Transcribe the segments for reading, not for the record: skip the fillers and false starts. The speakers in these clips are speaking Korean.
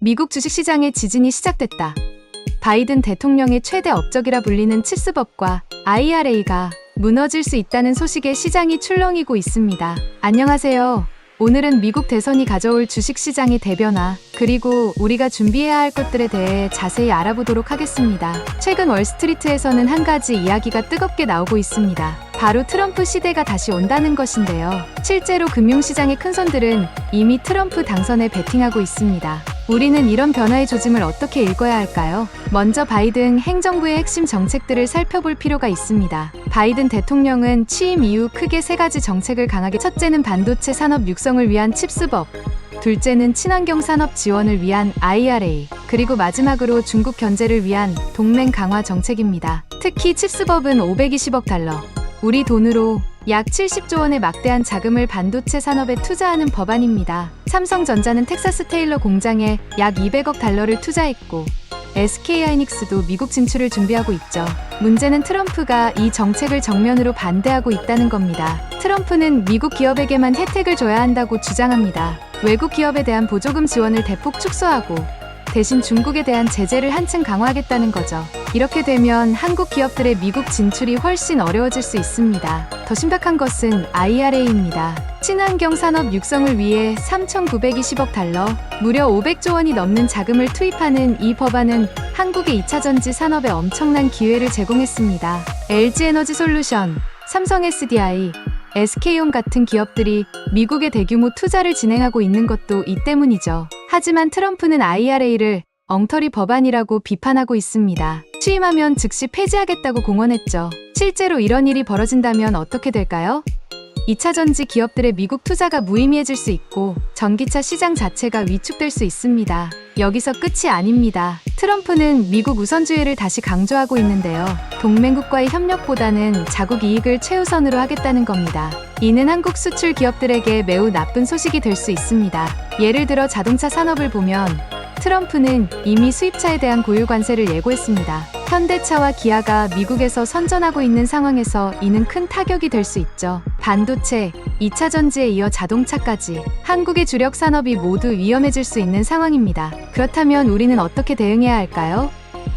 미국 주식시장의 지진이 시작됐다. 바이든 대통령의 최대 업적이라 불리는 칩스법과 IRA가 무너질 수 있다는 소식에 시장이 출렁이고 있습니다. 안녕하세요. 오늘은 미국 대선이 가져올 주식시장의 대변화, 그리고 우리가 준비해야 할 것들에 대해 자세히 알아보도록 하겠습니다. 최근 월스트리트에서는 한 가지 이야기가 뜨겁게 나오고 있습니다. 바로 트럼프 시대가 다시 온다는 것인데요. 실제로 금융시장의 큰손들은 이미 트럼프 당선에 베팅하고 있습니다. 우리는 이런 변화의 조짐을 어떻게 읽어야 할까요? 먼저 바이든 행정부의 핵심 정책들을 살펴볼 필요가 있습니다. 바이든 대통령은 취임 이후 크게 세 가지 정책을 강하게, 첫째는 반도체 산업 육성을 위한 칩스법, 둘째는 친환경 산업 지원을 위한 IRA, 그리고 마지막으로 중국 견제를 위한 동맹 강화 정책입니다. 특히 칩스법은 520억 달러, 우리 돈으로 약 70조 원의 막대한 자금을 반도체 산업에 투자하는 법안입니다. 삼성전자는 텍사스 테일러 공장에 약 200억 달러를 투자했고, SK하이닉스도 미국 진출을 준비하고 있죠. 문제는 트럼프가 이 정책을 정면으로 반대하고 있다는 겁니다. 트럼프는 미국 기업에게만 혜택을 줘야 한다고 주장합니다. 외국 기업에 대한 보조금 지원을 대폭 축소하고 대신 중국에 대한 제재를 한층 강화하겠다는 거죠. 이렇게 되면 한국 기업들의 미국 진출이 훨씬 어려워질 수 있습니다. 더 심각한 것은 IRA입니다. 친환경 산업 육성을 위해 3,920억 달러, 무려 500조 원이 넘는 자금을 투입하는 이 법안은 한국의 2차전지 산업에 엄청난 기회를 제공했습니다. LG에너지솔루션, 삼성 SDI, SK온 같은 기업들이 미국에 대규모 투자를 진행하고 있는 것도 이 때문이죠. 하지만 트럼프는 IRA를 엉터리 법안이라고 비판하고 있습니다. 취임하면 즉시 폐지하겠다고 공언했죠. 실제로 이런 일이 벌어진다면 어떻게 될까요? 2차전지 기업들의 미국 투자가 무의미해질 수 있고 전기차 시장 자체가 위축될 수 있습니다. 여기서 끝이 아닙니다. 트럼프는 미국 우선주의를 다시 강조하고 있는데요. 동맹국과의 협력보다는 자국 이익을 최우선으로 하겠다는 겁니다. 이는 한국 수출 기업들에게 매우 나쁜 소식이 될 수 있습니다. 예를 들어 자동차 산업을 보면 트럼프는 이미 수입차에 대한 고유 관세를 예고했습니다. 현대차와 기아가 미국에서 선전하고 있는 상황에서 이는 큰 타격이 될 수 있죠. 반도체, 2차전지에 이어 자동차까지 한국의 주력 산업이 모두 위험해질 수 있는 상황입니다. 그렇다면 우리는 어떻게 대응해야 할까요?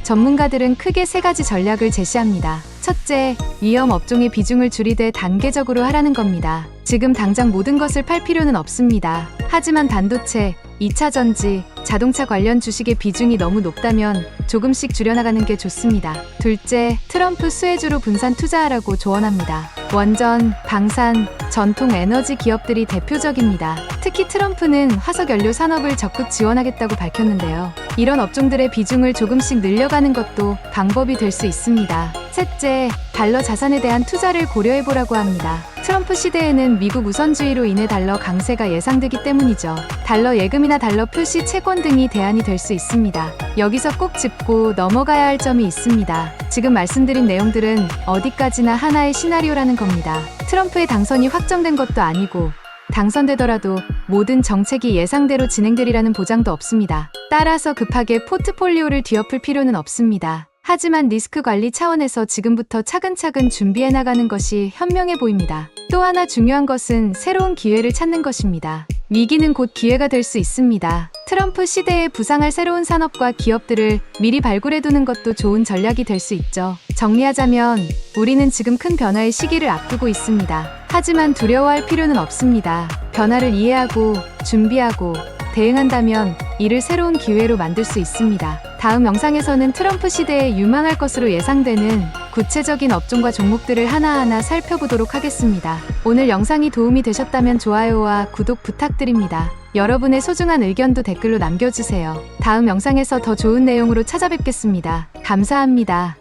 전문가들은 크게 세 가지 전략을 제시합니다. 첫째, 위험 업종의 비중을 줄이되 단계적으로 하라는 겁니다. 지금 당장 모든 것을 팔 필요는 없습니다. 하지만 반도체, 2차전지, 자동차 관련 주식의 비중이 너무 높다면 조금씩 줄여나가는 게 좋습니다. 둘째, 트럼프 수혜주로 분산 투자하라고 조언합니다. 원전, 방산, 전통 에너지 기업들이 대표적입니다. 특히 트럼프는 화석연료 산업을 적극 지원하겠다고 밝혔는데요. 이런 업종들의 비중을 조금씩 늘려가는 것도 방법이 될 수 있습니다. 셋째, 달러 자산에 대한 투자를 고려해보라고 합니다. 트럼프 시대에는 미국 우선주의로 인해 달러 강세가 예상되기 때문이죠. 달러 예금이나 달러 표시 채권 등이 대안이 될 수 있습니다. 여기서 꼭 짚고 넘어가야 할 점이 있습니다. 지금 말씀드린 내용들은 어디까지나 하나의 시나리오라는 겁니다. 트럼프의 당선이 확정된 것도 아니고 당선되더라도 모든 정책이 예상대로 진행되리라는 보장도 없습니다. 따라서 급하게 포트폴리오를 뒤엎을 필요는 없습니다. 하지만 리스크 관리 차원에서 지금부터 차근차근 준비해 나가는 것이 현명해 보입니다. 또 하나 중요한 것은 새로운 기회를 찾는 것입니다. 위기는 곧 기회가 될 수 있습니다. 트럼프 시대에 부상할 새로운 산업과 기업들을 미리 발굴해두는 것도 좋은 전략이 될 수 있죠. 정리하자면 우리는 지금 큰 변화의 시기를 앞두고 있습니다. 하지만 두려워할 필요는 없습니다. 변화를 이해하고 준비하고 대응한다면 이를 새로운 기회로 만들 수 있습니다. 다음 영상에서는 트럼프 시대에 유망할 것으로 예상되는 구체적인 업종과 종목들을 하나하나 살펴보도록 하겠습니다. 오늘 영상이 도움이 되셨다면 좋아요와 구독 부탁드립니다. 여러분의 소중한 의견도 댓글로 남겨주세요. 다음 영상에서 더 좋은 내용으로 찾아뵙겠습니다. 감사합니다.